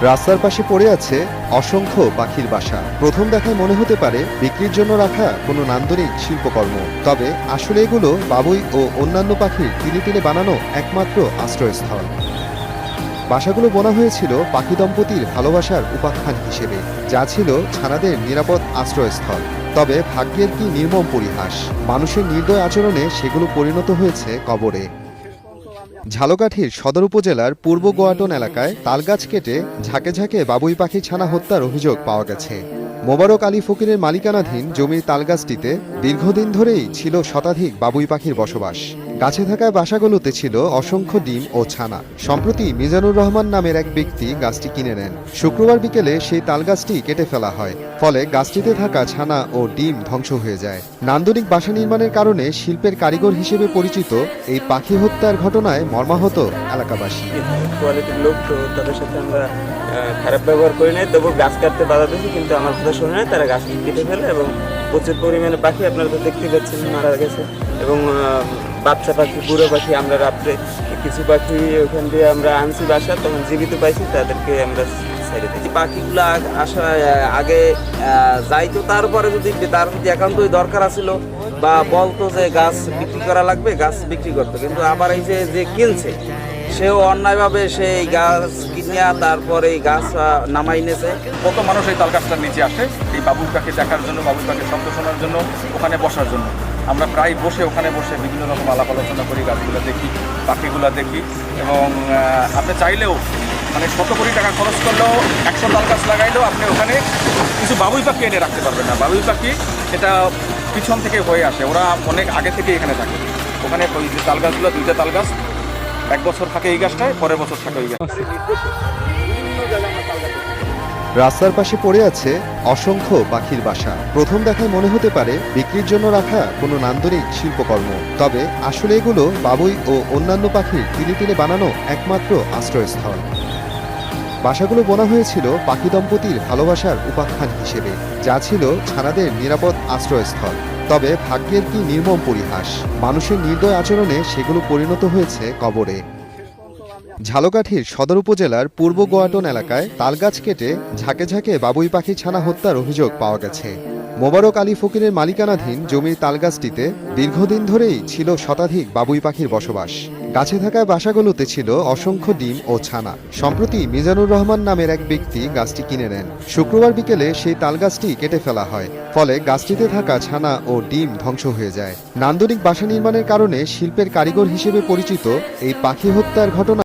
রাস্তার পাশে পড়ে আছে অসংখ্য পাখির বাসা। প্রথম দেখায় মনে হতে পারে বিক্রির জন্য রাখা কোনো নান্দনিক শিল্পকর্ম, তবে আসলে এগুলো বাবুই ও অন্যান্য পাখির তিলে তিলে বানানো একমাত্র আশ্রয়স্থল। বাসাগুলো বোনা হয়েছিল পাখি দম্পতির ভালোবাসার উপাখ্যান হিসেবে, যা ছিল ছানাদের নিরাপদ আশ্রয়স্থল। তবে ভাগ্যের কি নির্মম পরিহাস, মানুষের নির্দয় আচরণে সেগুলো পরিণত হয়েছে কবরে। ঝালকাঠির সদর উপজেলার পূর্ব গোয়াটন এলাকায় তালগাছ কেটে ঝাঁকে ঝাঁকে বাবুই পাখি ছানা হত্যার অভিযোগ পাওয়া গেছে। মোবারক আলী ফকিরের মালিকানাধীন জমির তালগাছটিতে দীর্ঘদিন ধরেই ছিল শতাধিক বাবুই পাখির বসবাস। গাছে থাকা বাসাগুলোতে ছিল অসংখ্য ডিম ও ছানা। সম্প্রতি মিজানুর রহমান নামের এক ব্যক্তি গাছটি কিনে নেন। শুক্রবার বিকেলে সেই তালগাছটি কেটে ফেলা হয়, ফলে গাছটিতে থাকা ছানা ও ডিম ধ্বংস হয়ে যায়। নান্দনিক বাসা নির্মাণের কারণে শিল্পের কারিগর হিসেবে পরিচিত এই পাখি হত্যার ঘটনায় মর্মাহত এলাকাবাসী। কোয়ালিটির লোক তো তাদের সাথে আমরা খারাপ ব্যবহার করি নাই, তবু গাছ কাটতে বাধা দিয়েছি, কিন্তু আমার কথা শুনে নাই, তারা গাছ কেটে ফেলে এবং প্রচুর পরিমাণে পাখি আপনারা তো দেখতে পাচ্ছেন মারা গেছে। এবং বাচ্চা পাখি, বুড়ো পাখি, আমরা রাত্রে কিছু পাখি ওখান দিয়ে আমরা আনছি বাসা, তখন জীবিত পাইছি, তাদেরকে আমরা ছেড়ে দিয়েছি। পাখিগুলো আসা আগে যাইতো, তারপরে যদি তার যদি একান্তই দরকার আছিল বা বলতো যে গাছ বিক্রি করা লাগবে, গাছ বিক্রি করতো, কিন্তু আবার এই যে কিনছে সেও অন্যায়ভাবে সেই গাছ কিনিয়া তারপরে এই গাছ নামাই নিয়েছে। কত মানুষ এই তালগাছটার নিচে আসে এই বাবুই পাখি দেখার জন্য, বাবুই পাখির শব্দ শোনার জন্য, ওখানে বসার জন্য। আমরা প্রায় ওখানে বসে বিভিন্ন রকম আলাপ আলোচনা করি, গাছগুলো দেখি, পাখিগুলো দেখি। এবং আপনি চাইলেও মানে শত কোটি টাকা খরচ করলেও 100 তাল গাছ লাগাইলেও আপনি ওখানে কিছু বাবুই পাখি এনে রাখতে পারবেন না। বাবুই পাখি এটা পিছন থেকে হয়ে আসে, ওরা অনেক আগে থেকে এখানে থাকে। ওখানে ওই যে তাল গাছগুলো, 2টা তাল গাছ, 1 বছর থাকে এই গাছটায়, পরের বছর থাকে ওই গাছ। রাস্তার পাশে পড়ে আছে অসংখ্য পাখির বাসা। প্রথম দেখায় মনে হতে পারে বিক্রির জন্য রাখা কোনো নান্দনিক শিল্পকর্ম, তবে আসলে এগুলো বাবুই ও অন্যান্য পাখির তিলে তিলে বানানো একমাত্র আশ্রয়স্থল। বাসাগুলো বোনা হয়েছিল পাখি দম্পতির ভালোবাসার উপাখ্যান হিসেবে, যা ছিল ছানাদের নিরাপদ আশ্রয়স্থল। তবে ভাগ্যের কি নির্মম পরিহাস, মানুষের নির্দয় আচরণে সেগুলো পরিণত হয়েছে কবরে। ঝালকাঠির সদর উপজেলার পূর্ব গোয়াটন এলাকায় তালগাছ কেটে ঝাঁকে ঝাঁকে বাবুই পাখি ছানা হত্যার অভিযোগ পাওয়া গেছে। মোবারক আলী ফকিরের মালিকানাধীন জমির তালগাছটিতে দীর্ঘদিন ধরেই ছিল শতাধিক বাবুই পাখির বসবাস। গাছে থাকা বাসাগুলোতে ছিল অসংখ্য ডিম ও ছানা। সম্প্রতি মিজানুর রহমান নামের এক ব্যক্তি গাছটি কিনে নেন। শুক্রবার বিকেলে সেই তালগাছটি কেটে ফেলা হয়, ফলে গাছটিতে থাকা ছানা ও ডিম ধ্বংস হয়ে যায়। নান্দনিক বাসা নির্মাণের কারণে শিল্পের কারিগর হিসেবে পরিচিত এই পাখি হত্যার ঘটনা